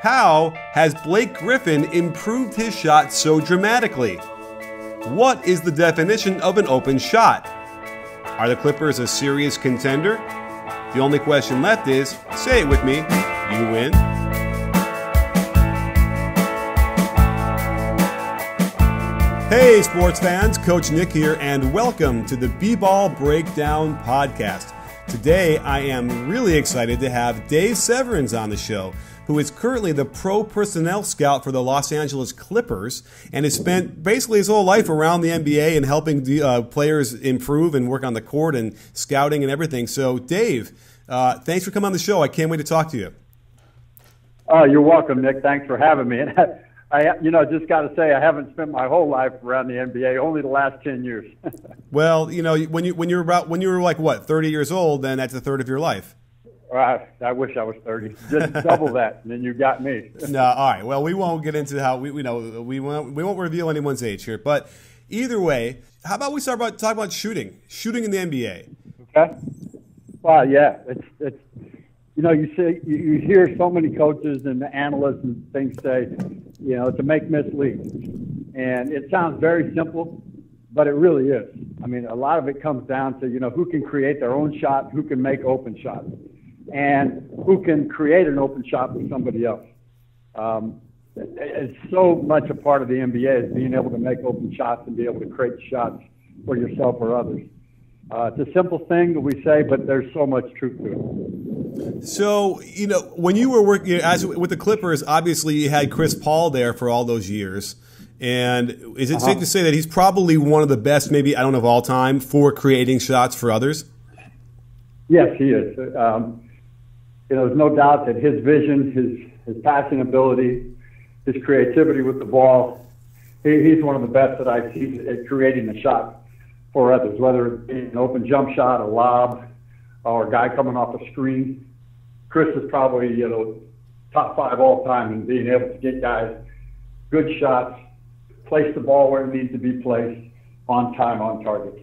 How has Blake Griffin improved his shot so dramatically? What is the definition of an open shot? Are the Clippers a serious contender? The only question left is, say it with me, you win. Hey sports fans, Coach Nick here, and welcome to the B-Ball Breakdown Podcast. Today I am really excited to have Dave Severns on the show, who is currently the pro personnel scout for the Los Angeles Clippers and has spent basically his whole life around the NBA and helping players improve and work on the court and scouting and everything. So Dave, thanks for coming on the show. I can't wait to talk to you. Oh, you're welcome, Nick. Thanks for having me. And I just got to say, I haven't spent my whole life around the NBA, only the last 10 years. Well, when you were like what, 30 years old, then that's a third of your life. I wish I was 30. Just double that, and then you got me. No, all right. Well, we won't get into how we won't reveal anyone's age here. But either way, how about we talk about shooting in the NBA? Okay. Well, yeah, it's you hear so many coaches and analysts and things say, it's a make-miss league, and it sounds very simple, but it really is. I mean, a lot of it comes down to who can create their own shot, who can make open shots, and who can create an open shot for somebody else. It's so much a part of the NBA is being able to make open shots and be able to create shots for yourself or others. It's a simple thing that we say, but there's so much truth to it. So, when you were working with the Clippers, obviously you had Chris Paul there for all those years. And is it safe to say that he's probably one of the best, maybe, I don't know, of all time, for creating shots for others? Yes, he is. There's no doubt that his vision, his passing ability, his creativity with the ball, he's one of the best that I see at creating a shot for others, whether it be an open jump shot, a lob, or a guy coming off a screen. Chris is probably, top 5 all time in being able to get guys good shots, place the ball where it needs to be placed, on time, on target.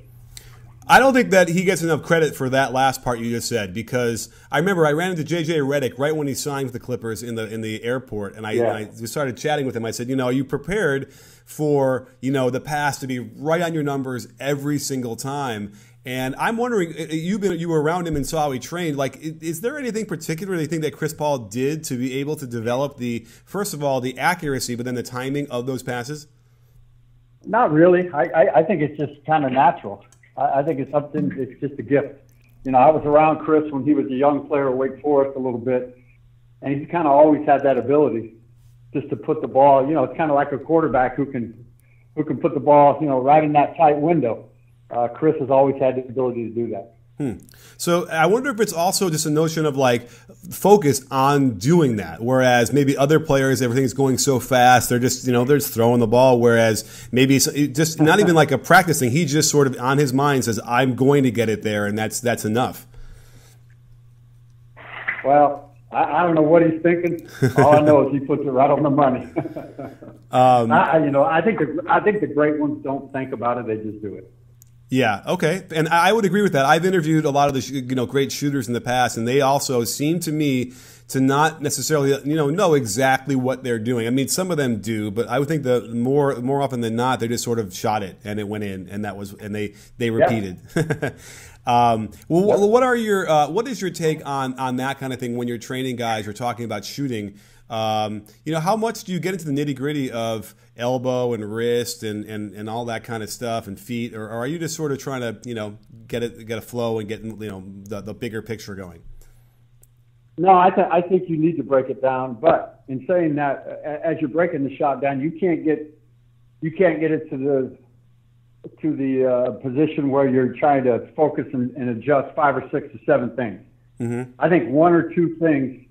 I don't think that he gets enough credit for that last part you just said, because I remember I ran into J.J. Redick right when he signed with the Clippers in the airport, and I just started chatting with him. I said, are you prepared for the pass to be right on your numbers every single time? And I'm wondering, you were around him and saw how he trained. Like, is there anything particularly that Chris Paul did to be able to develop first of all, the accuracy, but then the timing of those passes? Not really. I think it's just kind of natural. I think it's just a gift. I was around Chris when he was a young player at Wake Forest a little bit, and he's kind of always had that ability just to put the ball, it's kind of like a quarterback who can put the ball, right in that tight window. Chris has always had the ability to do that. So I wonder if it's also just a notion of focus on doing that, whereas maybe other players, everything's going so fast, they're just they're just throwing the ball, whereas maybe it's just not even like a practice thing. He just sort of on his mind says, "I'm going to get it there," and that's enough. Well, I don't know what he's thinking. All I know is he puts it right on the money. I think the great ones don't think about it; they just do it. Yeah, okay. And I would agree with that. I've interviewed a lot of the great shooters in the past, and they also seem to me to not necessarily know exactly what they're doing. I mean, some of them do, but I would think that more often than not, they just sort of shot it and it went in, and they repeated. Yeah. What is your take on that kind of thing when you're training guys? You're talking about shooting. How much do you get into the nitty gritty of elbow and wrist and all that kind of stuff and feet, or are you just sort of trying to get a flow and get the bigger picture going? No, I think you need to break it down. But in saying that, as you're breaking the shot down, you can't get it to the position where you're trying to focus and adjust 5 or 6 or 7 things. Mm-hmm. I think 1 or 2 things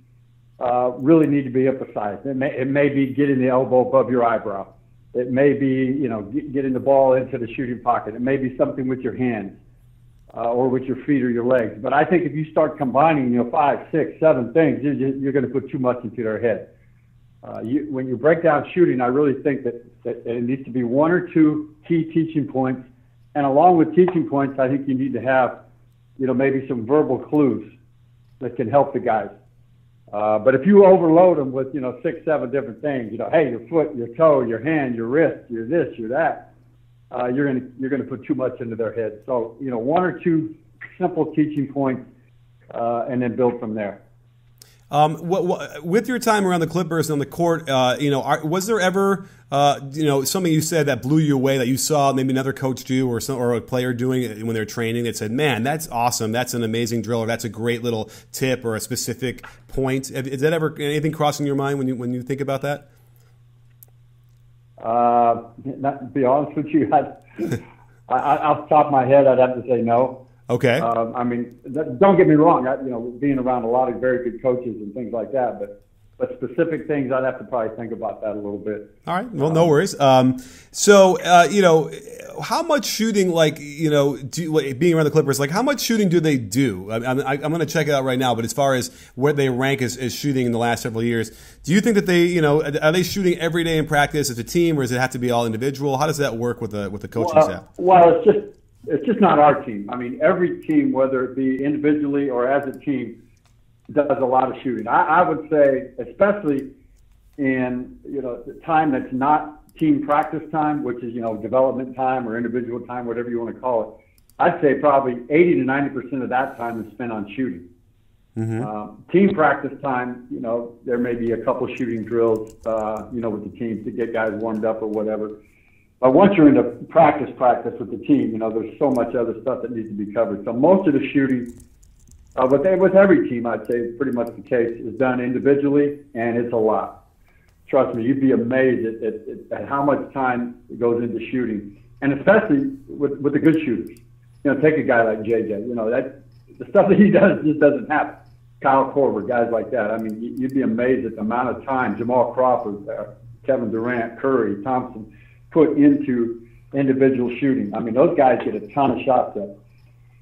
really need to be emphasized. It may be getting the elbow above your eyebrow. It may be, getting the ball into the shooting pocket. It may be something with your hands or with your feet or your legs. But I think if you start combining, 5, 6, 7 things, you're going to put too much into their head. When you break down shooting, I really think that it needs to be 1 or 2 key teaching points. And along with teaching points, I think you need to have, maybe some verbal clues that can help the guys. But if you overload them with, 6, 7 different things, hey, your foot, your toe, your hand, your wrist, your this, your that, you're gonna put too much into their head. So, 1 or 2 simple teaching points, and then build from there. With your time around the Clippers on the court, was there ever, something you said that blew you away that you saw maybe another coach do or a player doing it when they're training that said, man, that's awesome, that's an amazing drill, or that's a great little tip or a specific point? Is that ever anything crossing your mind when you think about that? Not to be honest with you, off the top of my head, I'd have to say no. Okay. Don't get me wrong. Being around a lot of very good coaches and things like that, but specific things, I'd have to probably think about that a little bit. All right. Well, no worries. How much shooting, being around the Clippers, how much shooting do they do? I'm going to check it out right now. But as far as where they rank as shooting in the last several years, do you think that they, are they shooting every day in practice as a team, or does it have to be all individual? How does that work with the coaching staff? Well, it's just not our team. I mean, every team, whether it be individually or as a team, does a lot of shooting. I would say, especially in the time that's not team practice time, which is development time or individual time, whatever you want to call it. I'd say probably 80 to 90% of that time is spent on shooting. Mm-hmm. Team practice time, there may be a couple shooting drills, with the team to get guys warmed up or whatever. But once you're into practice with the team, there's so much other stuff that needs to be covered. So most of the shooting, with every team, I'd say pretty much the case, is done individually, and it's a lot. Trust me, you'd be amazed at how much time goes into shooting, and especially with the good shooters. Take a guy like JJ. The stuff that he does just doesn't happen. Kyle Korver, guys like that. I mean, you'd be amazed at the amount of time Jamal Crawford, Kevin Durant, Curry, Thompson put into individual shooting. I mean, those guys get a ton of shots up.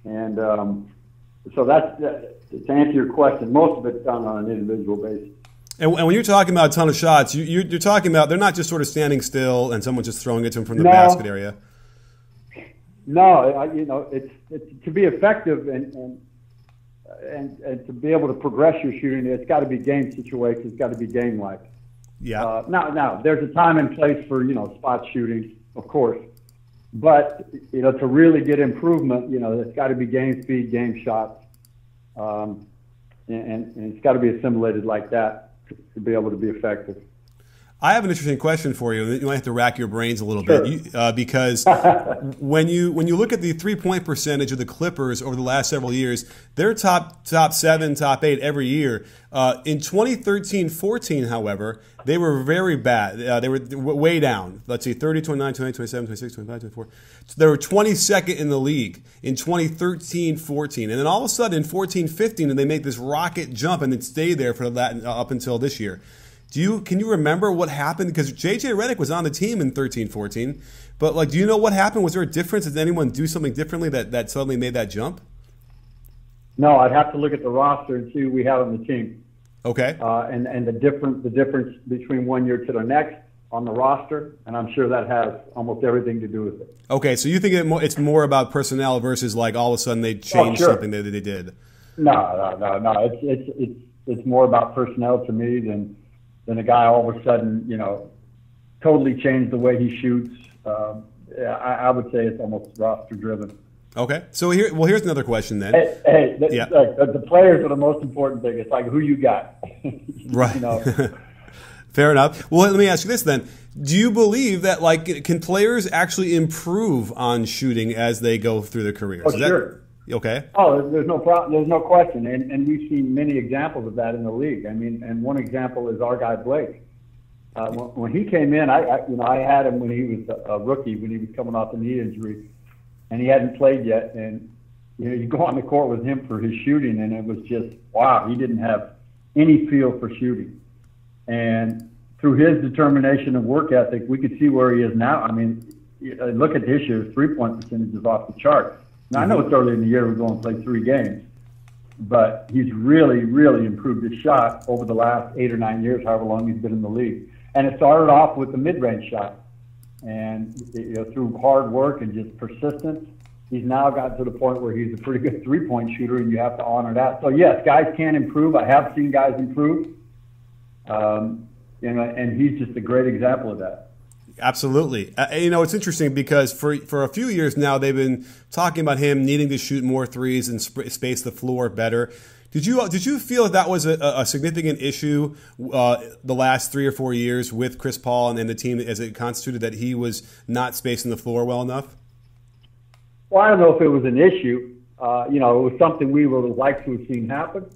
And so that's, to answer your question, most of it's done on an individual basis. And when you're talking about a ton of shots, you're talking about they're not just sort of standing still and someone just throwing it to them from the basket area. No, it's to be effective and to be able to progress your shooting, it's got to be game situations, it's got to be game-like. Yeah. Now, there's a time and place for, spot shooting, of course. But, to really get improvement, it's got to be game speed, game shots. And it's got to be assimilated like that to be able to be effective. I have an interesting question for you. You might have to rack your brains a little bit because when you look at the 3-point percentage of the Clippers over the last several years, they're top 7, top 8 every year. In 2013-14, however, they were very bad. They were way down. Let's see, 30, 29, 28, 27, 26, 25, 24. They were 22nd in the league in 2013-14. And then all of a sudden in 14-15, they make this rocket jump and then stay there for that up until this year. Can you remember what happened? Because J.J. Redick was on the team in 13-14, but do you know what happened? Was there a difference? Did anyone do something differently that suddenly made that jump? No, I'd have to look at the roster and see who we have on the team. Okay. And the difference between one year to the next on the roster, and I'm sure that has almost everything to do with it. Okay, so you think it's more about personnel versus all of a sudden they changed something that they did? No. It's more about personnel to me than a guy all of a sudden, totally changed the way he shoots. I would say it's almost roster driven. Okay. So here's another question then. The players are the most important thing. It's like who you got. Right. Fair enough. Well, let me ask you this then. Do you believe that can players actually improve on shooting as they go through their careers? Oh, sure. Okay. Oh, there's no problem. There's no question, and we've seen many examples of that in the league. I mean, and one example is our guy Blake. When he came in, I had him when he was a rookie, when he was coming off a knee injury, and he hadn't played yet. And you go on the court with him for his shooting, and it was just wow. He didn't have any feel for shooting, and through his determination and work ethic, we could see where he is now. I mean, look at this year's 3-point percentage is off the chart. Now, I know it's early in the year, we're going to play 3 games, but he's really, really improved his shot over the last 8 or 9 years, however long he's been in the league. And it started off with the mid-range shot. And through hard work and just persistence, He's now gotten to the point where he's a pretty good three-point shooter, and you have to honor that. So, yes, guys can improve. I have seen guys improve. And he's just a great example of that. Absolutely. It's interesting because for a few years now, they've been talking about him needing to shoot more threes and space the floor better. Did you feel that was a significant issue the last 3 or 4 years with Chris Paul and the team as it constituted, that he was not spacing the floor well enough? Well, I don't know if it was an issue. It was something we would have liked to have seen happen,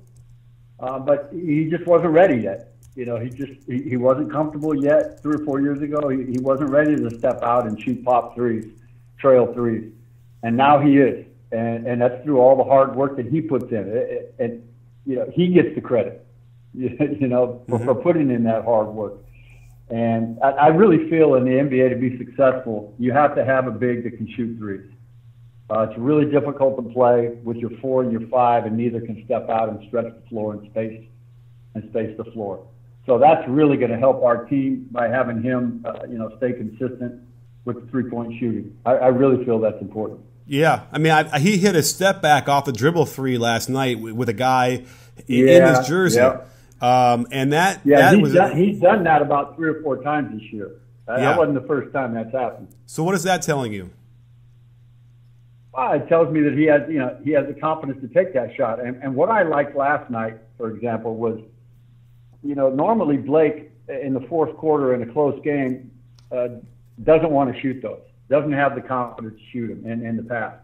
but he just wasn't ready yet. He wasn't comfortable yet. 3 or 4 years ago, he wasn't ready to step out and shoot pop threes, trail threes, and now he is. And that's through all the hard work that he puts in. And he gets the credit, for putting in that hard work. And I really feel in the NBA, to be successful, you have to have a big that can shoot threes. It's really difficult to play with your 4 and your 5, and neither can step out and stretch the floor and space the floor. So that's really going to help our team by having him, stay consistent with the three-point shooting. I really feel that's important. Yeah, I mean, he hit a step back off the dribble three last night with a guy in his jersey, and he's done that about 3 or 4 times this year. That wasn't the first time that's happened. So what is that telling you? Well, it tells me that he has the confidence to take that shot. And what I liked last night, for example, was, normally Blake in the fourth quarter in a close game doesn't want to shoot those. Doesn't have the confidence to shoot them in the past.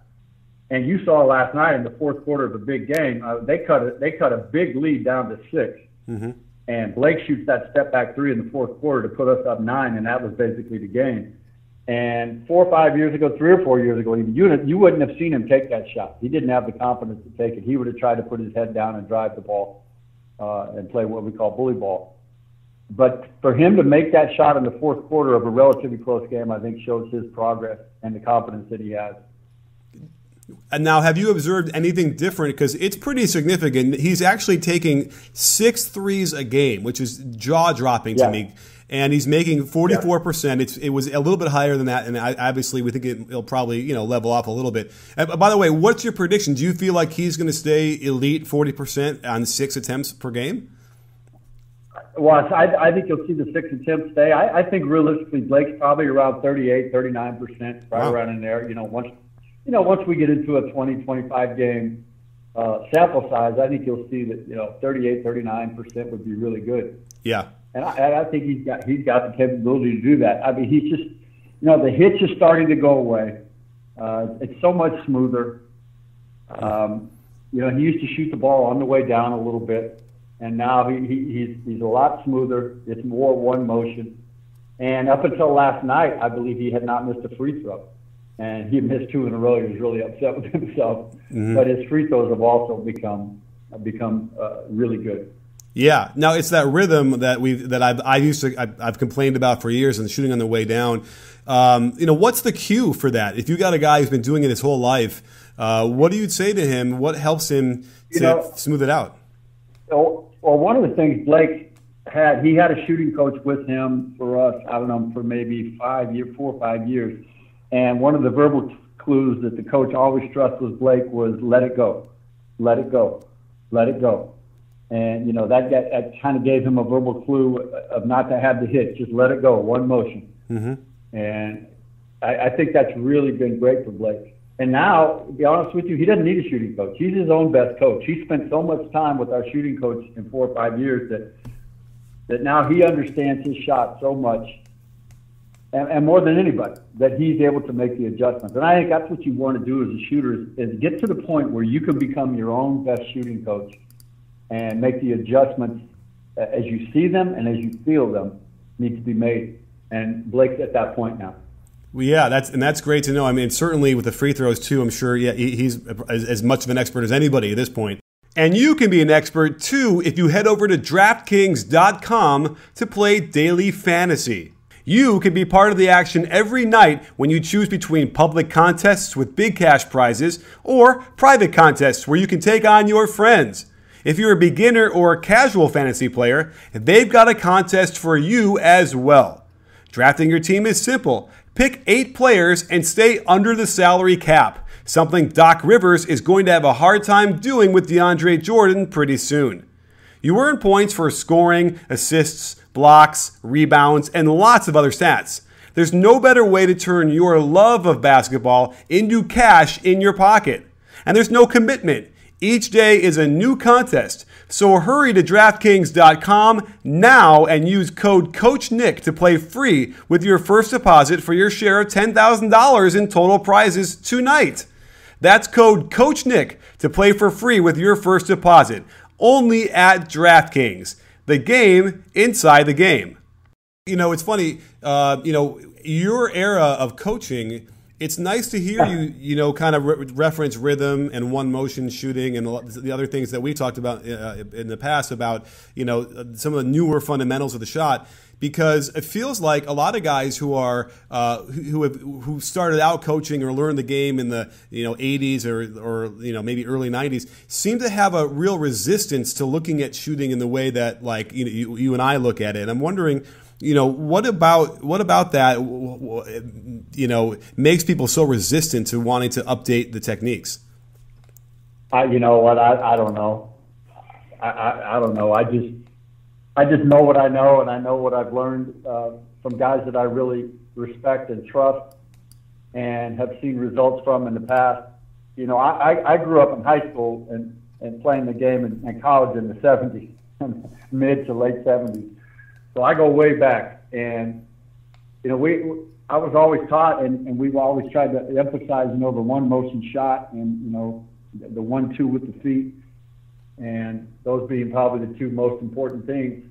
And you saw last night in the fourth quarter of a big game, they cut a big lead down to 6. Mm-hmm. And Blake shoots that step back 3 in the fourth quarter to put us up 9, and that was basically the game. And 4 or 5 years ago, 3 or 4 years ago, you wouldn't have seen him take that shot. He didn't have the confidence to take it. He would have tried to put his head down and drive the ball and play what we call bully ball. But for him to make that shot in the fourth quarter of a relatively close game, I think shows his progress and the confidence that he has. And now, have you observed anything different? Because it's pretty significant. He's actually taking 6 threes a game, which is jaw-dropping to me. And he's making 44%. It was a little bit higher than that, and obviously we think it'll probably level off a little bit. And by the way, what's your prediction? Do you feel like he's going to stay elite 40% on 6 attempts per game? Well, I think you'll see the 6 attempts stay. I think realistically Blake's probably around 38, 39%, right around in there. Once we get into a 20, 25 game sample size, I think you'll see that 38, 39% would be really good. Yeah. And I think he's got the capability to do that. I mean, he's just, the hitch is starting to go away. It's so much smoother. He used to shoot the ball on the way down a little bit, and now he's a lot smoother. It's more one motion. And up until last night, I believe he had not missed a free throw, and he missed 2 in a row. He was really upset with himself. Mm-hmm. But his free throws have also become really good. Yeah, now it's that rhythm that I've complained about for years, and shooting on the way down. What's the cue for that? If you got a guy who's been doing it his whole life, what do you say to him? What helps him to smooth it out? Well, one of the things Blake had, he had a shooting coach with him for us. I don't know, for maybe 4 or 5 years, and one of the verbal clues that the coach always stressed with Blake was let it go, let it go, let it go. And, that kind of gave him a verbal clue of not to have the hit, just let it go, one motion. Mm-hmm. And I think that's really been great for Blake. And now, to be honest with you, he doesn't need a shooting coach. He's his own best coach. He spent so much time with our shooting coach in 4 or 5 years that now he understands his shot so much, and more than anybody, that he's able to make the adjustments. And I think that's what you want to do as a shooter is get to the point where you can become your own best shooting coach and make the adjustments as you see them and as you feel them need to be made. And Blake's at that point now. Well, yeah, that's great to know. I mean, certainly with the free throws too, I'm sure he's as much of an expert as anybody at this point. And you can be an expert too if you head over to DraftKings.com to play daily fantasy. You can be part of the action every night when you choose between public contests with big cash prizes or private contests where you can take on your friends. If you're a beginner or a casual fantasy player, they've got a contest for you as well. Drafting your team is simple. Pick 8 players and stay under the salary cap. something Doc Rivers is going to have a hard time doing with DeAndre Jordan pretty soon. You earn points for scoring, assists, blocks, rebounds, and lots of other stats. There's no better way to turn your love of basketball into cash in your pocket. And there's no commitment. Each day is a new contest. So hurry to DraftKings.com now and use code CoachNick to play free with your first deposit for your share of $10,000 in total prizes tonight. That's code CoachNick to play for free with your first deposit. Only at DraftKings. The game inside the game. You know, it's funny, your era of coaching, it's nice to hear you, kind of reference rhythm and one motion shooting and the other things that we talked about in the past about, some of the newer fundamentals of the shot, because it feels like a lot of guys who are who started out coaching or learned the game in the 80s or maybe early 90s seem to have a real resistance to looking at shooting in the way that you and I look at it. And I'm wondering, what about that, makes people so resistant to wanting to update the techniques? You know what? I don't know. I don't know. I just know what I know, and I know what I've learned from guys that I really respect and trust and have seen results from in the past. I grew up in high school and playing the game in college in the 70s, mid to late 70s. So I go way back, and I was always taught, and we've always tried to emphasize, the one motion shot and the 1-2 with the feet, and those being probably the two most important things.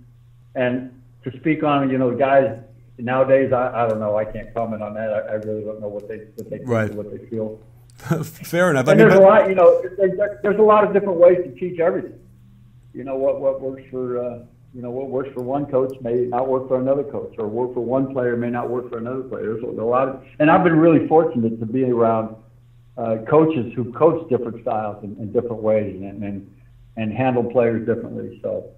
And to speak on, the guys nowadays, I don't know, I can't comment on that. I really don't know what they think or what they feel. Fair enough. And there's a lot, there's a lot of different ways to teach everything. What works for. What works for one coach may not work for another coach, or work for one player may not work for another player. There's a lot of, and I've been really fortunate to be around coaches who coach different styles in different ways and handle players differently. So.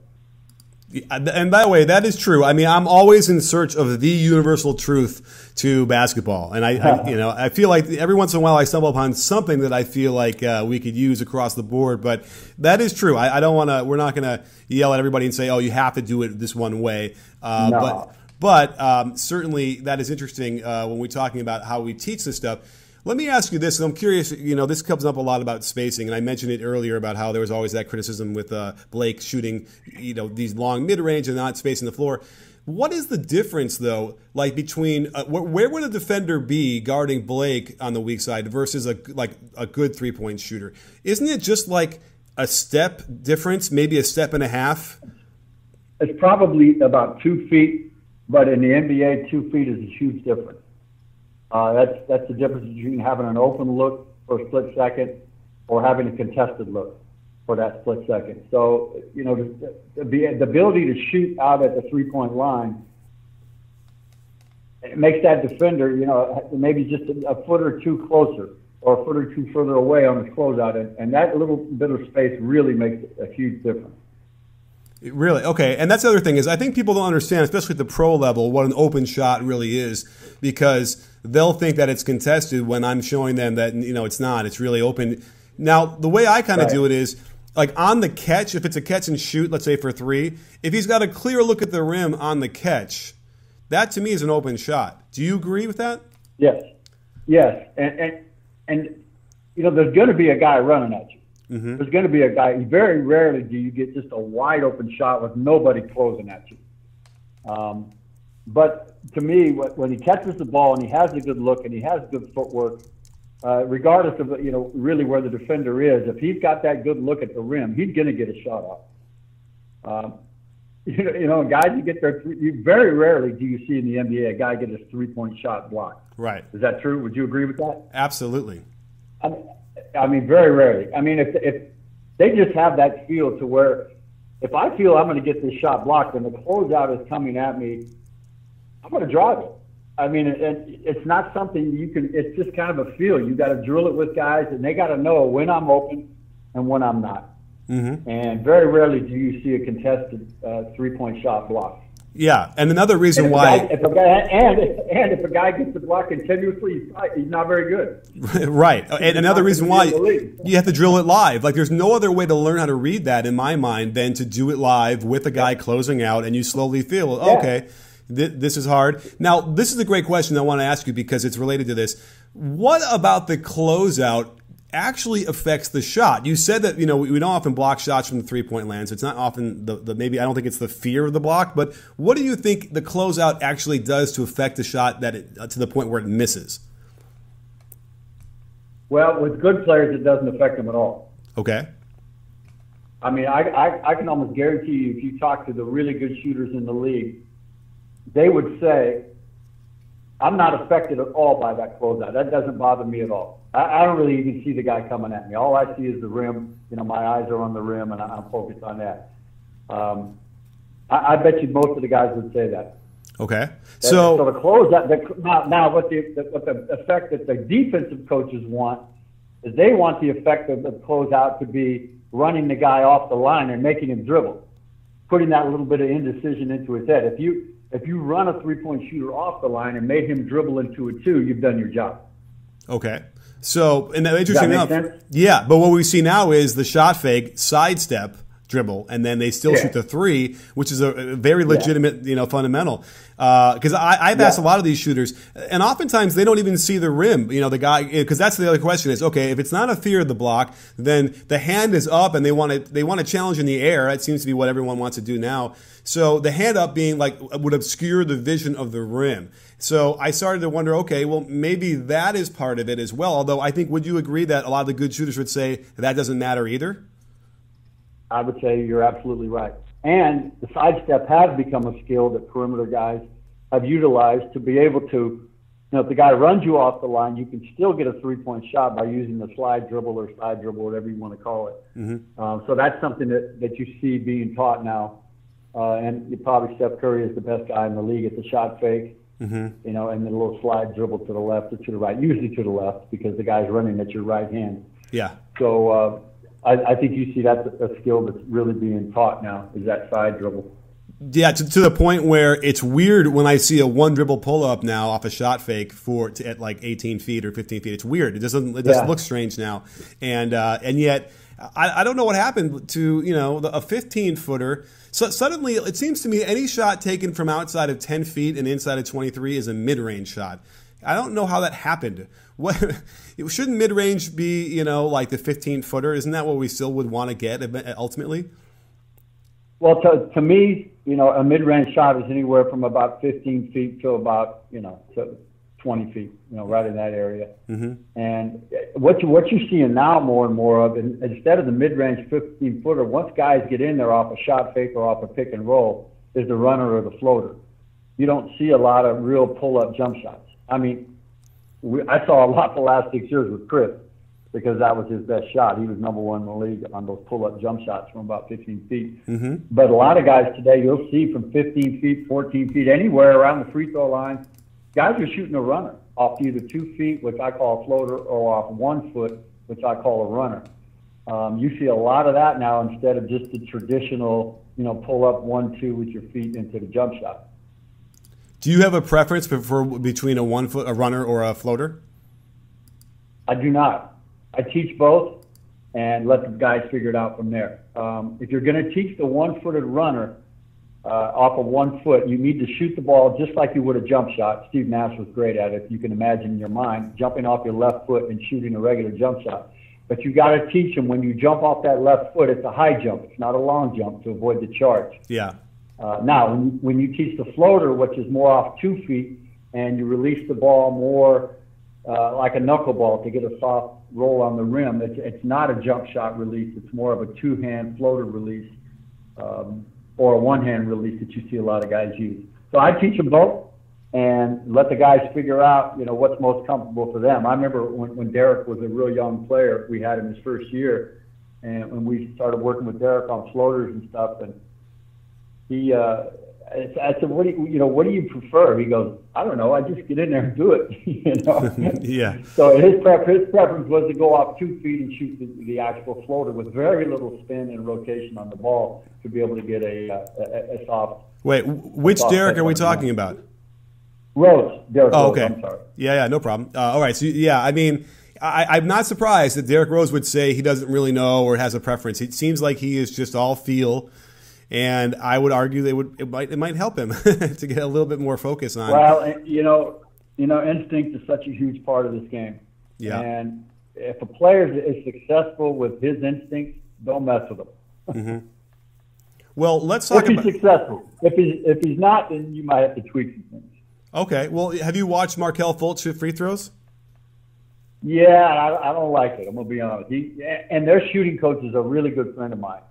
And by the way, that is true. I mean, I'm always in search of the universal truth to basketball, and I feel like every once in a while I stumble upon something that I feel like we could use across the board. But that is true. I don't want to. We're not going to yell at everybody and say, "Oh, you have to do it this one way." No. But certainly that is interesting when we're talking about how we teach this stuff. Let me ask you this, and I'm curious, this comes up a lot about spacing, and I mentioned it earlier about how there was always that criticism with Blake shooting, these long mid-range and not spacing the floor. What is the difference, though, between where would a defender be guarding Blake on the weak side versus a good three-point shooter? Isn't it just like a step difference, maybe a step and a half? It's probably about 2 feet, but in the NBA, 2 feet is a huge difference. That's the difference between having an open look for a split second or having a contested look for that split second. So, the ability to shoot out at the three-point line, it makes that defender, maybe just a foot or two closer or a foot or two further away on his closeout. And that little bit of space really makes a huge difference. Really? Okay. And that's the other thing is I think people don't understand, especially at the pro level, what an open shot really is, because they'll think that it's contested when I'm showing them that, it's not. It's really open. Now, the way I kind of do it is, on the catch, if it's a catch and shoot, let's say for three, if he's got a clear look at the rim on the catch, that to me is an open shot. Do you agree with that? Yes. Yes. And there's going to be a guy running at you. Mm-hmm. There's going to be a guy. Very rarely do you get just a wide open shot with nobody closing at you. But to me, when he catches the ball and he has a good look and he has good footwork, regardless of really where the defender is, if he's got that good look at the rim, he's going to get a shot off. Guys who get their very rarely do you see in the NBA a guy get his 3-point shot blocked. Right. Is that true? Would you agree with that? Absolutely. I mean, very rarely. I mean, if they just have that feel to where if I feel I'm going to get this shot blocked and the closeout is coming at me, I'm going to drive it. I mean, it's not something you can – it's just kind of a feel. You got to drill it with guys, and they got to know when I'm open and when I'm not. Mm-hmm. And very rarely do you see a contested 3-point shot blocked. Yeah, and another reason why. If a guy gets the block continuously, he's not very good. Right, and another reason why you have to drill it live. Like, there's no other way to learn how to read that, in my mind, than to do it live with a guy closing out, and you slowly feel, okay, this is hard. Now, this is a great question I want to ask you because it's related to this. What about the closeout actually affects the shot? You said that, we don't often block shots from the three-point land, so it's not often maybe I don't think it's the fear of the block, but what do you think the closeout actually does to affect the shot to the point where it misses? Well, with good players, it doesn't affect them at all. Okay. I mean, I can almost guarantee you, if you talk to the really good shooters in the league, they would say, I'm not affected at all by that closeout. That doesn't bother me at all. I don't really even see the guy coming at me. All I see is the rim. My eyes are on the rim, and I'm focused on that. I bet you most of the guys would say that. Okay. So the closeout. Now, what the effect that the defensive coaches want is they want the effect of the closeout to be running the guy off the line and making him dribble, putting that little bit of indecision into his head. If you run a three-point shooter off the line and made him dribble into a two, you've done your job. Okay. So, and interesting enough, yeah. But what we see now is the shot fake, sidestep, dribble, and then they still shoot the three, which is a very legitimate, fundamental. Because I've asked a lot of these shooters, and oftentimes they don't even see the rim. The guy, because that's the other question is, okay, if it's not a fear of the block, then the hand is up, and they want to challenge in the air. That seems to be what everyone wants to do now. So the hand up being would obscure the vision of the rim. So I started to wonder, okay, well, maybe that is part of it as well. Although I think, would you agree that a lot of the good shooters would say that doesn't matter either? I would say you're absolutely right. And the sidestep has become a skill that perimeter guys have utilized to be able to, if the guy runs you off the line, you can still get a three-point shot by using the slide dribble or side dribble, whatever you want to call it. Mm-hmm. So that's something that you see being taught now. And probably Steph Curry is the best guy in the league at the shot fake, and then a little slide dribble to the left or to the right, usually to the left because the guy's running at your right hand. Yeah. So I think you see that's a skill that's really being taught now, is that side dribble. Yeah, to the point where it's weird when I see a one dribble pull up now off a shot fake at like 18 feet or 15 feet. It's weird. It doesn't look strange now, and yet I don't know what happened to a 15-footer. So suddenly it seems to me any shot taken from outside of 10 feet and inside of 23 is a mid-range shot. I don't know how that happened. Shouldn't mid-range be, like the 15-footer? Isn't that what we still would want to get ultimately? Well, to me, a mid-range shot is anywhere from about 15 feet to about, to 20 feet, right in that area. Mm-hmm. And what you're seeing now more and more of, instead of the mid-range 15-footer, once guys get in there off a shot fake or off a pick and roll, is the runner or the floater. You don't see a lot of real pull-up jump shots. I mean, I saw a lot the last 6 years with Chris because that was his best shot. He was number one in the league on those pull-up jump shots from about 15 feet. Mm-hmm. But a lot of guys today, you'll see from 15 feet, 14 feet, anywhere around the free throw line, guys are shooting a runner off either 2 feet, which I call a floater, or off 1 foot, which I call a runner. You see a lot of that now instead of just the traditional, pull up 1-2 with your feet into the jump shot. Do you have a preference between a 1 foot, a runner, or a floater? I do not. I teach both and let the guys figure it out from there. If you're going to teach the 1-footed runner off of 1 foot, you need to shoot the ball just like you would a jump shot. Steve Nash was great at it. You can imagine in your mind jumping off your left foot and shooting a regular jump shot. But you got to teach them when you jump off that left foot, it's a high jump. It's not a long jump to avoid the charge. Yeah. Now, when you teach the floater, which is more off 2 feet, and you release the ball more like a knuckleball to get a soft roll on the rim, it's not a jump shot release. It's more of a two-hand floater release or a one-hand release that you see a lot of guys use. So I teach them both and let the guys figure out, what's most comfortable for them. I remember when Derek was a real young player, we had him his first year, and when we started working with Derek on floaters and stuff, and he, I said, what do you prefer? He goes, I don't know. I just get in there and do it. Yeah. So his preference was to go off 2 feet and shoot the actual floater with very little spin and rotation on the ball to be able to get a soft. Wait, which Derek are we talking about? Rose. Derek Rose, okay. I'm sorry. Yeah, no problem. All right. So, yeah, I mean, I'm not surprised that Derek Rose would say he doesn't really know or has a preference. It seems like he is just all feel. And I would argue it might help him to get a little bit more focus on. Well, instinct is such a huge part of this game. Yeah. And if a player is successful with his instincts, don't mess with him. Mm-hmm. Well, let's talk about. If he's successful. If he's not, then you might have to tweak some things. Okay. Well, have you watched Markelle Fultz shoot free throws? Yeah, I don't like it. I'm gonna be honest. And their shooting coach is a really good friend of mine.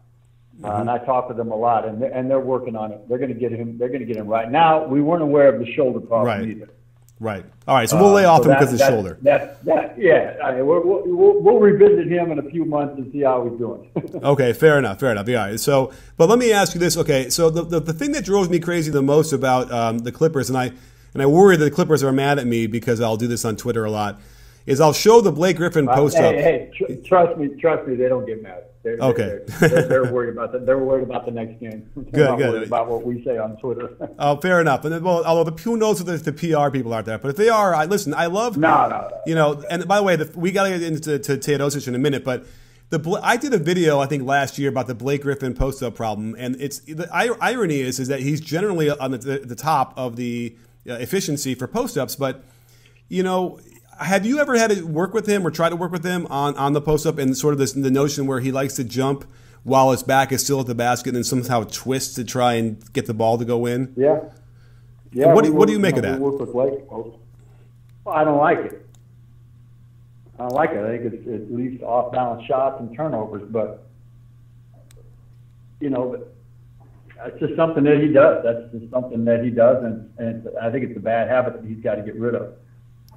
And I talk to them a lot, and they're working on it. They're going to get him. They're going to get him right. Now, we weren't aware of the shoulder problem either. Right. All right. So we'll lay off him because of the shoulder. Yeah. I mean, we'll revisit him in a few months and see how he's doing. Okay. Fair enough. Yeah. All right. So, but let me ask you this. Okay. So the thing that drove me crazy the most about the Clippers, and I worry that the Clippers are mad at me because I'll do this on Twitter a lot, is I'll show the Blake Griffin post up. Hey, trust me, they don't get mad. They're worried about that. They're worried about the next game. They're not worried about what we say on Twitter. Oh, fair enough. And then, well, although who knows if the PR people aren't there, but if they are, I love. No. You know, and by the way, we got to get into Teodosic in a minute, but I did a video I think last year about the Blake Griffin post up problem, and the irony is that he's generally on the top of the efficiency for post ups, but you know. Have you ever had to work with him or try to work with him on the post-up and sort of the notion where he likes to jump while his back is still at the basket and then somehow twists to try and get the ball to go in? Yeah. What do you make of that? We work with Blake. Well, I don't like it. I think it leads to off-balance shots and turnovers, but, it's just something that he does. That's just something that he does, and I think it's a bad habit that he's got to get rid of.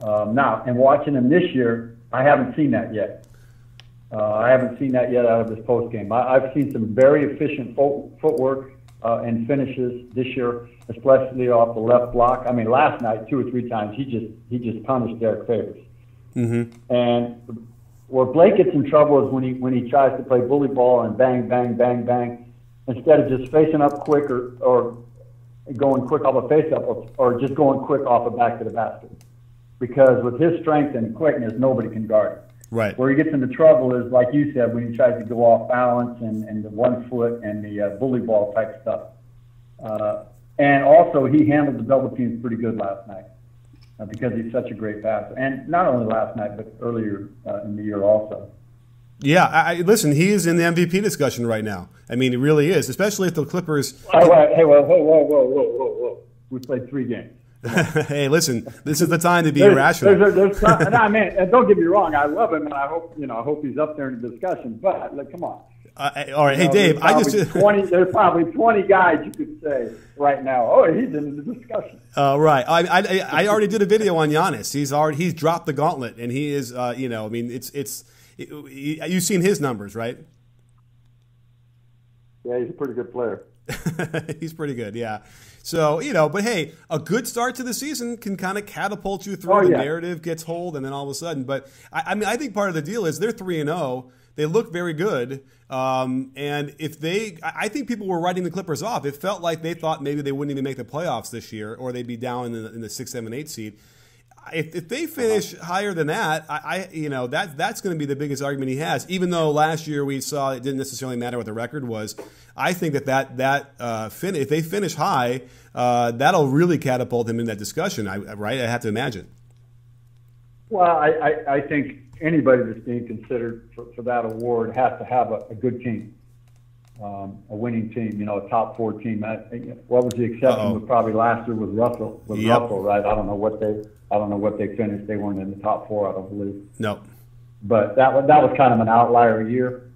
Now, and watching him this year, I haven't seen that yet. Out of this post game. I've seen some very efficient footwork and finishes this year, especially off the left block. I mean, last night 2 or 3 times he just punished Derek Favors. Mm-hmm. And where Blake gets in trouble is when he tries to play bully ball and bang, bang, bang, bang, instead of just facing up quick or going quick off a face up or just going quick off a back to the basket. Because with his strength and quickness, nobody can guard him. Right. Where he gets into trouble is, like you said, when he tries to go off balance and the 1 foot and the bully ball type stuff. And also, he handled the double teams pretty good last night because he's such a great passer. And not only last night, but earlier in the year also. Yeah, listen, he is in the MVP discussion right now. I mean, he really is, especially if the Clippers. Hey, whoa. We played 3 games. Hey, listen, this is the time to be irrational. Don't get me wrong. I love him, and I hope he's up there in the discussion. But come on. All right, hey Dave, there's probably 20 guys you could say right now. Oh, he's in the discussion. Right. I already did a video on Giannis. He's dropped the gauntlet, and he is. You've seen his numbers, right? Yeah, he's a pretty good player. He's pretty good, yeah. So, but hey, a good start to the season can kind of catapult you through. The narrative gets hold, and then all of a sudden. But, I think part of the deal is they're 3-0. They look very good. And I think people were writing the Clippers off. It felt like they thought maybe they wouldn't even make the playoffs this year, or they'd be down in the 6, 7, 8 seed. If they finish higher than that, that's going to be the biggest argument he has. Even though last year we saw it didn't necessarily matter what the record was, I think if they finish high, that'll really catapult him in that discussion. Right? I have to imagine. Well, I think anybody that's being considered for that award has to have a good team, a winning team. A top 4 team. What was the exception? Was probably last year with Russell. Russell, right? I don't know what they finished. They weren't in the top 4, I don't believe. No. But that was kind of an outlier year.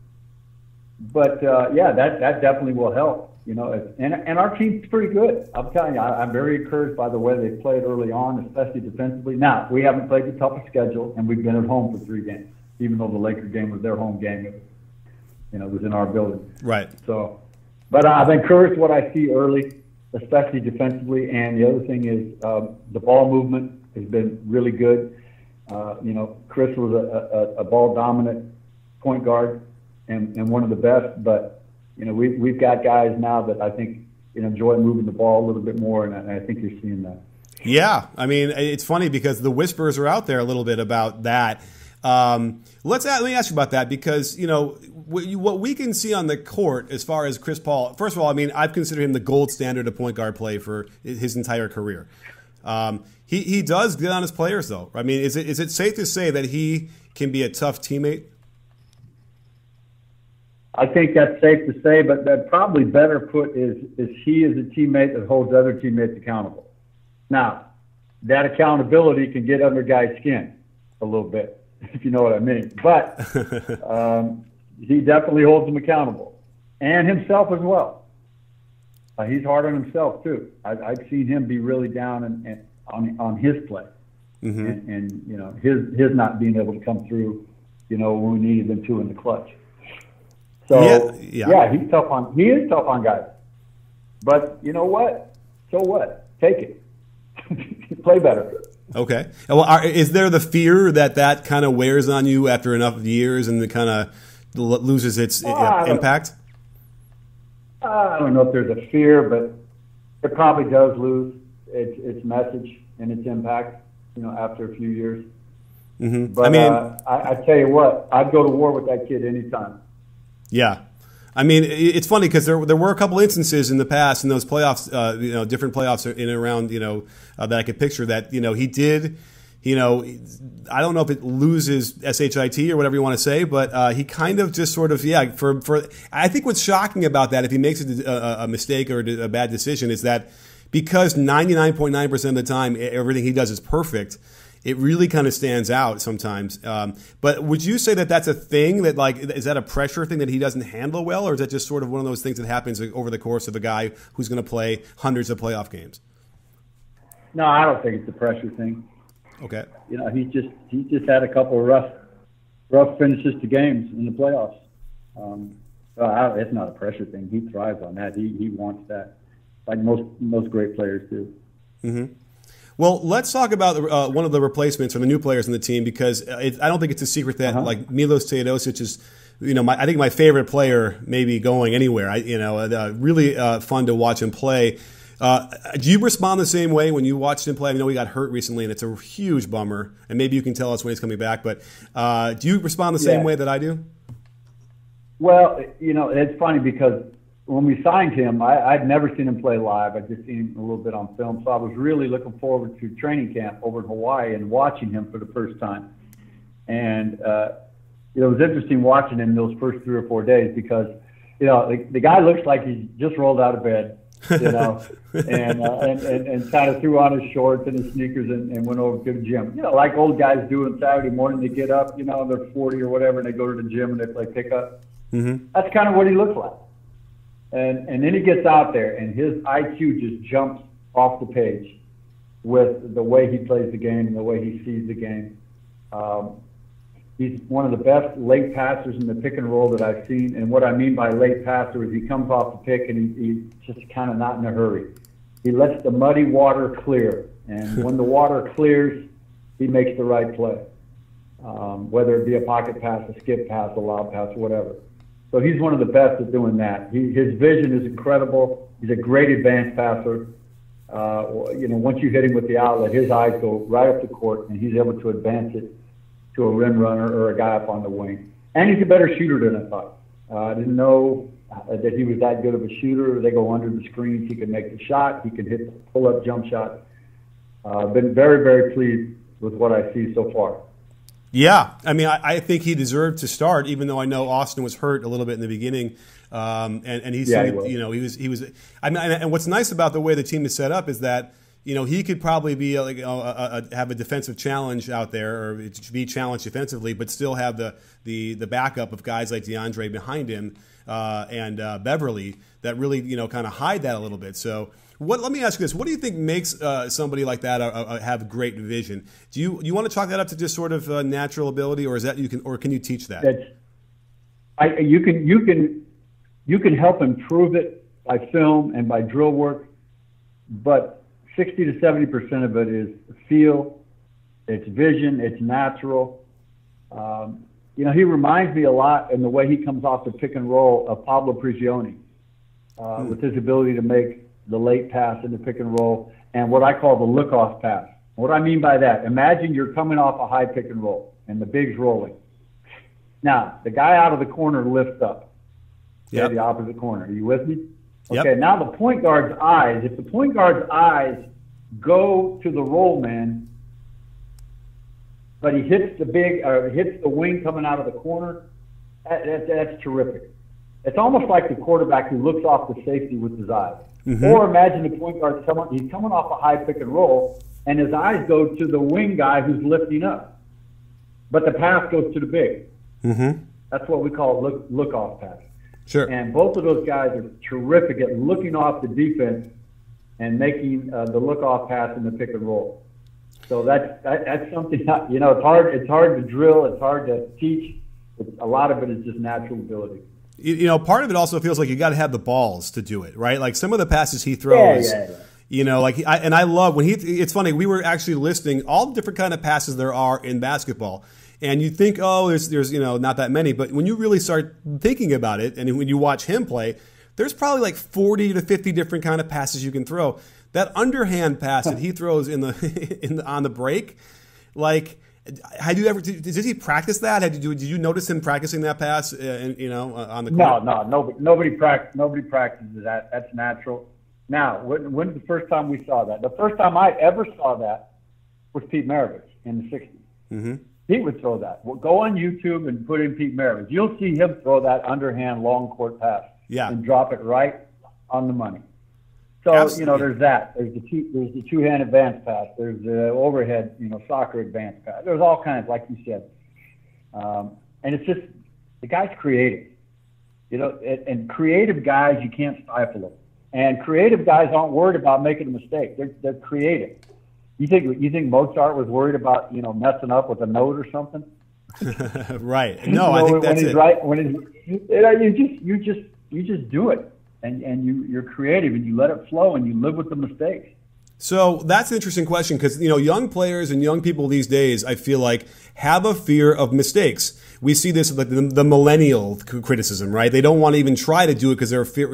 But that definitely will help. And our team's pretty good. I'm telling you, I'm very encouraged by the way they played early on, especially defensively. Now, we haven't played the toughest schedule, and we've been at home for 3 games. Even though the Lakers game was their home game, it was in our building. Right. So, but I've encouraged what I see early. especially defensively. And the other thing is the ball movement has been really good. Chris was a ball dominant point guard and one of the best. But we've got guys now that I think enjoy moving the ball a little bit more, and I think you're seeing that. Yeah, I mean, it's funny because the whispers are out there a little bit about that. Let me ask you about that because what we can see on the court as far as Chris Paul. First of all, I mean, I've considered him the gold standard of point guard play for his entire career. He does get on his players though. I mean, is it safe to say that he can be a tough teammate? I think that's safe to say, but that probably better put is he is a teammate that holds other teammates accountable. Now, that accountability can get under guys' skin a little bit, if you know what I mean. But he definitely holds them accountable, and himself as well. He's hard on himself too. I've seen him be really down and on his play, and his not being able to come through, when we needed him to in the clutch. So yeah, he is tough on guys. But you know what? So what? Take it. Play better. Okay. Well, is there the fear that kind of wears on you after enough years and it kind of loses its impact? I don't know if there's a fear, but it probably does lose its message and its impact, after a few years. Mm-hmm. But I mean, I tell you what, I'd go to war with that kid anytime. Yeah. I mean, it's funny because there were a couple instances in the past in those playoffs, different playoffs in and around, that I could picture that, he did, I don't know if it loses SHIT or whatever you want to say, but he kind of just sort of, I think what's shocking about that, if he makes a mistake or a bad decision, is that because 99.9% of the time everything he does is perfect, it really kind of stands out sometimes. But would you say that that's a thing that is that a pressure thing that he doesn't handle well, or is that just sort of one of those things that happens over the course of a guy who's going to play hundreds of playoff games? No, I don't think it's a pressure thing. Okay. He just had a couple of rough finishes to games in the playoffs. It's not a pressure thing. He thrives on that. He wants that, like most great players do. Mm-hmm. Well, let's talk about one of the replacements or the new players in the team because I don't think it's a secret that Milos Teodosic is, I think my favorite player maybe going anywhere. Really fun to watch him play. Do you respond the same way when you watched him play? I know he got hurt recently, and it's a huge bummer. And maybe you can tell us when he's coming back. But do you respond the same way that I do? Well, it's funny because when we signed him, I'd never seen him play live. I'd just seen him a little bit on film. So I was really looking forward to training camp over in Hawaii and watching him for the first time. And it was interesting watching him those first 3 or 4 days because, the guy looks like he's just rolled out of bed, and kind of threw on his shorts and his sneakers and went over to the gym. Like old guys do on Saturday morning, they get up, they're 40 or whatever, and they go to the gym and they play pickup. Mm-hmm. That's kind of what he looks like. And then he gets out there, and his IQ just jumps off the page with the way he plays the game and the way he sees the game. He's one of the best late passers in the pick and roll that I've seen. And what I mean by late passer is he comes off the pick and he's just kind of not in a hurry. He lets the muddy water clear. And when the water clears, he makes the right play, whether it be a pocket pass, a skip pass, a lob pass, whatever. So he's one of the best at doing that. His vision is incredible. He's a great advanced passer. Once you hit him with the outlet, his eyes go right up the court, and he's able to advance it to a rim runner or a guy up on the wing. And he's a better shooter than I thought. I didn't know that he was that good of a shooter. They go under the screens. He can make the shot. He can hit the pull-up jump shot. Been very, very pleased with what I see so far. Yeah, I mean, I think he deserved to start, even though I know Austin was hurt a little bit in the beginning, and he was. I mean, and what's nice about the way the team is set up is that he could probably be have a defensive challenge out there, or be challenged defensively, but still have the backup of guys like DeAndre behind him and Beverly that really kind of hide that a little bit. So. Let me ask you this: what do you think makes somebody like that have great vision? Do you want to chalk that up to just sort of natural ability, or is that can you teach that? You can help improve it by film and by drill work, but 60 to 70% of it is feel, it's vision, it's natural. He reminds me a lot in the way he comes off the pick and roll of Pablo Prigioni, with his ability to make the late pass in the pick and roll and what I call the look-off pass. What I mean by that, imagine you're coming off a high pick and roll and the big's rolling. Now, the guy out of the corner lifts up. Yep. The opposite corner. Are you with me? Yep. Okay, now the point guard's eyes, if the point guard's eyes go to the roll man, but he hits hits the wing coming out of the corner, that's terrific. It's almost like the quarterback who looks off the safety with his eyes. Mm-hmm. Or imagine the point guard, he's coming off a high pick and roll, and his eyes go to the wing guy who's lifting up. But the pass goes to the big. Mm-hmm. That's what we call look-off pass. Sure. And both of those guys are terrific at looking off the defense and making the look-off pass in the pick and roll. So that's something, it's hard to drill, it's hard to teach. A lot of it is just natural ability. Part of it also feels like you got to have the balls to do it, right? Like some of the passes he throws, I love when it's funny, we were actually listing all the different kind of passes there are in basketball. And you think, there's not that many, but when you really start thinking about it, and when you watch him play, there's probably like 40 to 50 different kind of passes you can throw. That underhand pass that he throws on the break, like, did he practice that? Did you notice him practicing that pass? On the court? No, nobody practices that. That's natural. Now, when's the first time we saw that? The first time I ever saw that was Pete Maravich in the '60s. Mm-hmm. He would throw that. Well, go on YouTube and put in Pete Maravich. You'll see him throw that underhand long court pass and drop it right on the money. So, Absolutely. There's that. There's the two-hand advance pass. There's the overhead, soccer advance pass. There's all kinds, like you said. And it's just, the guy's creative. And creative guys, you can't stifle them. And creative guys aren't worried about making a mistake. They're creative. You think Mozart was worried about messing up with a note or something? Right. No, I think that's it. Right, you just do it, and you're creative and you let it flow and you live with the mistakes. So that's an interesting question because young players and young people these days, I feel like, have a fear of mistakes. We see this like the millennial criticism, right? They don't want to even try to do it because they're fear.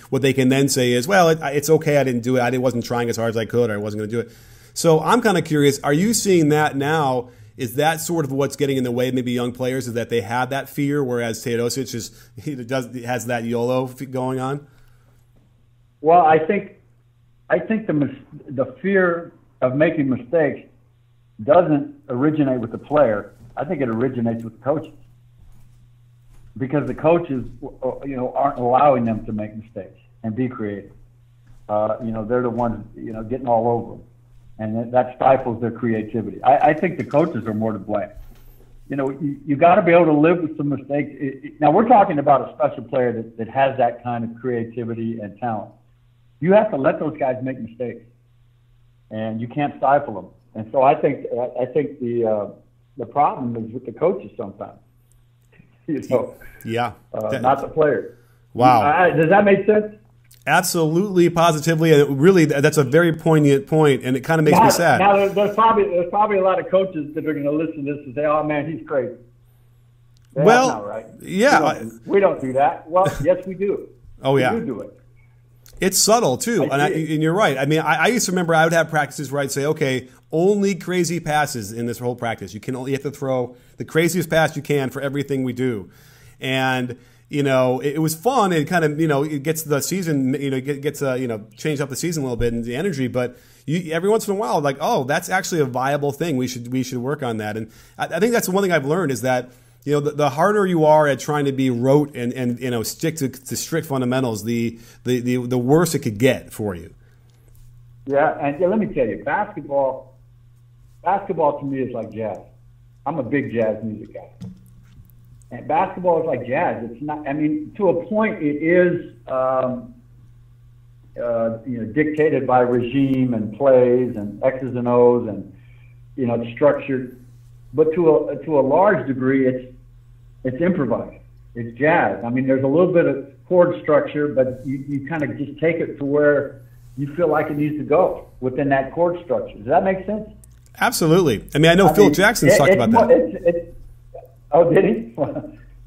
What they can then say is, well, it's okay, I didn't do it. I wasn't trying as hard as I could, or I wasn't going to do it. So I'm kind of curious, are you seeing that now? Is that sort of what's getting in the way, maybe young players, is that they have that fear, whereas Teodosic has that YOLO going on? Well, I think the fear of making mistakes doesn't originate with the player. I think it originates with the coaches, because the coaches, aren't allowing them to make mistakes and be creative. They're the ones, getting all over them. And that stifles their creativity. I think the coaches are more to blame. You got to be able to live with some mistakes. Now, we're talking about a special player that has that kind of creativity and talent. You have to let those guys make mistakes, and you can't stifle them. And so I think the problem is with the coaches sometimes. Yeah. Not the players. Wow. Does that make sense? Absolutely, positively, and really, that's a very poignant point, and it kind of makes me sad. Now, there's probably a lot of coaches that are going to listen to this and say, "Oh man, he's crazy." That's not right. Yeah, we don't do that. Well, yes, we do. Oh yeah, we do it. It's subtle too, and you're right. I mean, I used to remember I would have practices where I'd say, "Okay, only crazy passes in this whole practice. You have to throw the craziest pass you can for everything we do," and it was fun and kind of, it gets the season, change up the season a little bit and the energy. But every once in a while, like, oh, that's actually a viable thing. We should work on that. And I think that's one thing I've learned is that, the harder you are at trying to be rote and stick to strict fundamentals, the worse it could get for you. Yeah, and let me tell you, basketball to me is like jazz. I'm a big jazz music guy. And basketball is like jazz. It's not. I mean, to a point, it is dictated by regime and plays and X's and O's and it's structured. But to a large degree, it's improvised. It's jazz. I mean, there's a little bit of chord structure, but you kind of just take it to where you feel like it needs to go within that chord structure. Does that make sense? Absolutely. I mean, I know Phil Jackson's talked about that. Oh, did he?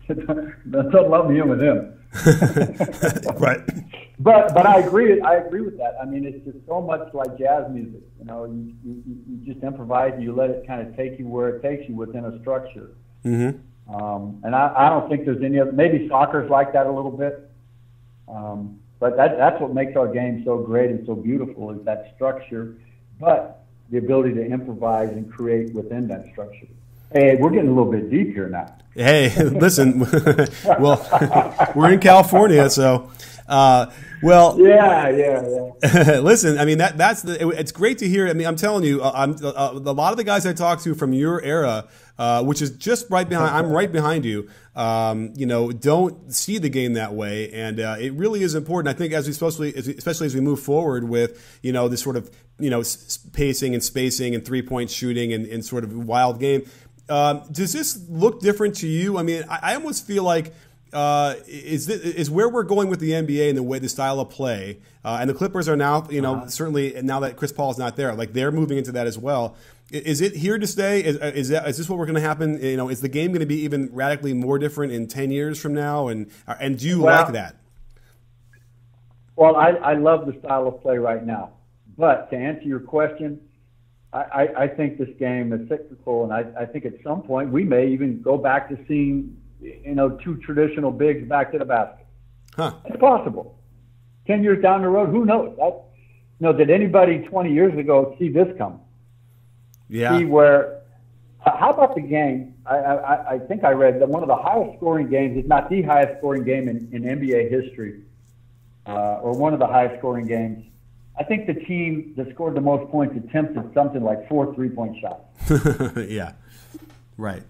Don't love me in with him. Right. But I agree. I agree with that. I mean, it's just so much like jazz music. You know, you just improvise and you let it kind of take you where it takes you within a structure. Mm-hmm. And I don't think there's any other. Maybe soccer's like that a little bit. But that's what makes our game so great and so beautiful is that structure, but the ability to improvise and create within that structure. Hey, we're getting a little bit deep here now. Hey, listen, well, we're in California, so, well. Yeah. Listen, I mean, it's great to hear. I mean, I'm telling you, a lot of the guys I talked to from your era, which is just right behind, I'm right behind you, you know, don't see the game that way. And it really is important. I think especially as we move forward with, you know, this sort of, you know, pacing and spacing and 3-point shooting and sort of wild game. Does this look different to you? I mean, I almost feel like is where we're going with the NBA and the way the style of play, and the Clippers are now, you know, certainly now that Chris Paul is not there, like they're moving into that as well. Is it here to stay? Is this what we're going to happen? You know, is the game going to be even radically more different in 10 years from now? And do you like that? Well, I love the style of play right now, but to answer your question, I think this game is cyclical, and I think at some point we may even go back to seeing, you know, two traditional bigs back to the basket. Huh. It's possible. 10 years down the road, who knows? Did anybody 20 years ago see this come? Yeah. See where? How about the game? I think I read that one of the highest scoring games, if not the highest scoring game in NBA history, or one of the highest scoring games. I think the team that scored the most points attempted something like 4 3-point shots. Yeah, right.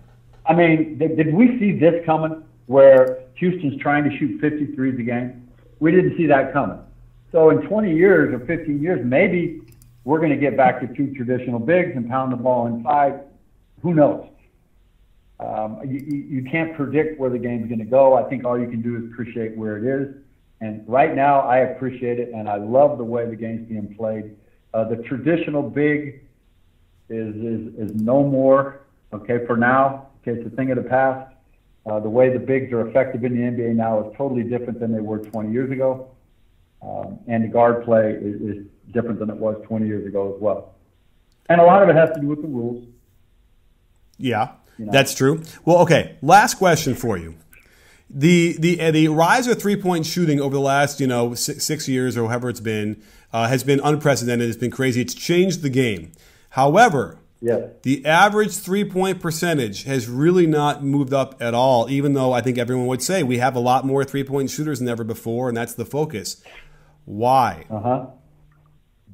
I mean, did we see this coming where Houston's trying to shoot 53s a game? We didn't see that coming. So in 20 years or 15 years, maybe we're going to get back to two traditional bigs and pound the ball inside. Who knows? You can't predict where the game's going to go. I think all you can do is appreciate where it is. And right now, I appreciate it, and I love the way the game's being played. The traditional big is no more, okay, for now. Okay, it's a thing of the past. The way the bigs are effective in the NBA now is totally different than they were 20 years ago. And the guard play is different than it was 20 years ago as well. And a lot of it has to do with the rules. Yeah, you know? That's true. Well, okay, last question for you. The rise of 3-point shooting over the last, you know, 6 years or however it's been has been unprecedented. It's been crazy. It's changed the game. However, yes, the average 3-point percentage has really not moved up at all, even though I think everyone would say we have a lot more 3-point shooters than ever before, and that's the focus. Why?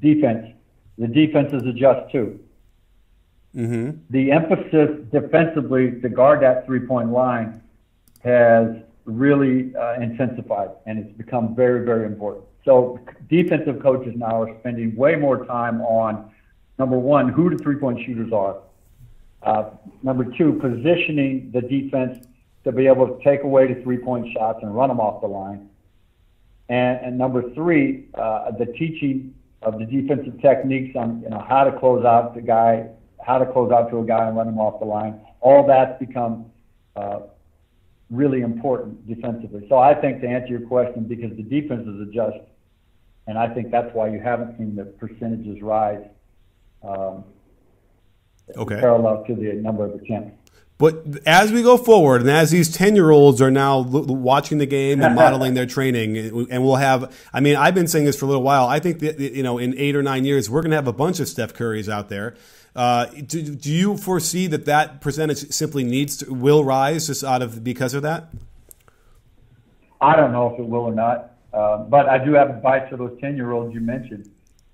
Defense. The defenses adjust too. Mm-hmm. The emphasis defensively to guard that 3-point line has really intensified, and it's become very, very important. So defensive coaches now are spending way more time on, number one, who the 3-point shooters are. Number two, positioning the defense to be able to take away the 3-point shots and run them off the line. And number three, the teaching of the defensive techniques on, you know, how to close out to a guy and run him off the line. All that's become really important defensively. So I think, to answer your question, because the defenses adjust, and I think that's why you haven't seen the percentages rise parallel to the number of attempts. But as we go forward, and as these 10-year-olds are now watching the game and modeling their training, and we'll have, I mean, I've been saying this for a little while. I think that, you know, in 8 or 9 years, we're going to have a bunch of Steph Currys out there. Do you foresee that percentage simply will rise just because of that? I don't know if it will or not, but I do have advice for those 10-year-olds you mentioned.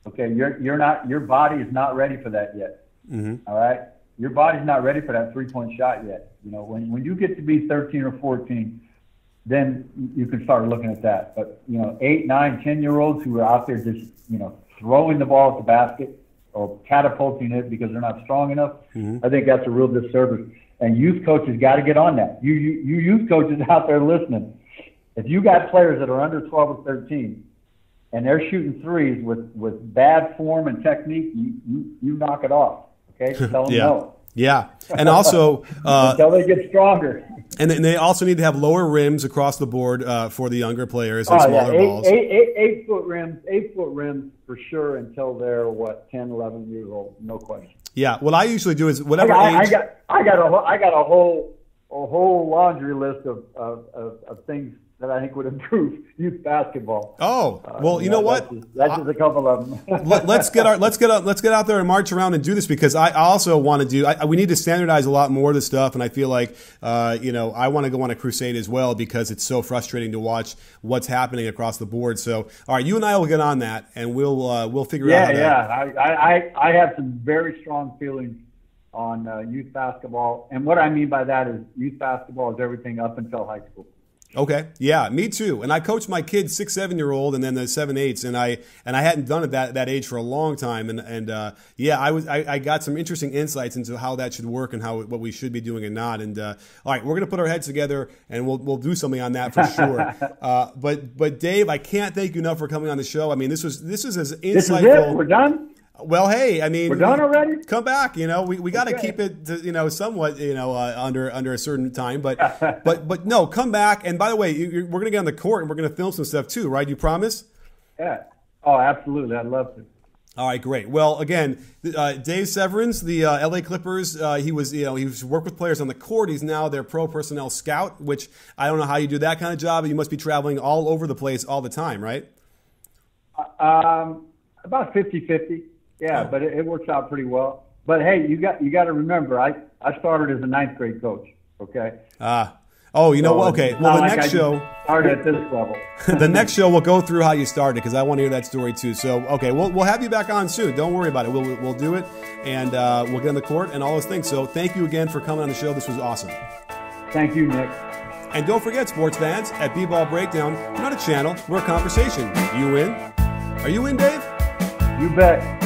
Okay, your body is not ready for that yet. Mm-hmm. All right, your body's not ready for that 3-point shot yet. You know, when you get to be 13 or 14, then you can start looking at that. But, you know, 8, 9, 10-year-olds who are out there just, you know, throwing the ball at the basket or catapulting it because they're not strong enough, I think that's a real disservice. And youth coaches got to get on that. You youth coaches out there listening, if you got players that are under 12 or 13 and they're shooting threes with bad form and technique, you knock it off. Okay, so tell them no. Yeah, and also until they get stronger. And they also need to have lower rims across the board for the younger players and smaller balls. 8 foot rims for sure until they're 10, 11 years old, no question. Yeah, what I usually do is whatever age. I got a whole laundry list of things that I think would improve youth basketball. Oh, well, you know what? That's just a couple of them. let's get out there and march around and do this, because I also want to do. We need to standardize a lot more of this stuff, and I feel like I want to go on a crusade as well, because it's so frustrating to watch what's happening across the board. So, all right, you and I will get on that, and we'll figure out. I have some very strong feelings on youth basketball, and what I mean by that is youth basketball is everything up until high school. Okay. Yeah, me too. And I coached my kids, 6, 7-year-old, and then the 7, 8s, and I hadn't done it that age for a long time. And I got some interesting insights into how that should work and what we should be doing and not. And all right, we're gonna put our heads together and we'll do something on that for sure. But Dave, I can't thank you enough for coming on the show. I mean, this is as insightful. This is it. We're done. Well, hey, I mean, we're done already. Come back, we got to keep it, somewhat, under a certain time, but no, come back. And by the way, we're going to get on the court and we're going to film some stuff too, right? You promise? Yeah. Oh, absolutely. I'd love to. All right, great. Well, again, Dave Severns, the LA Clippers, he worked with players on the court. He's now their pro personnel scout, which I don't know how you do that kind of job. You must be traveling all over the place all the time, right? About 50-50. Yeah, but it works out pretty well. But hey, you got to remember, I started as a 9th grade coach. Okay. Oh, you know what? Okay. Well, the next show started at this level. The next show we'll go through how you started, because I want to hear that story too. So okay, we'll have you back on soon. Don't worry about it. We'll do it, and we'll get on the court and all those things. So thank you again for coming on the show. This was awesome. Thank you, Nick. And don't forget, sports fans, at B-Ball Breakdown, we're not a channel, we're a conversation. You in? Are you in, Dave? You bet.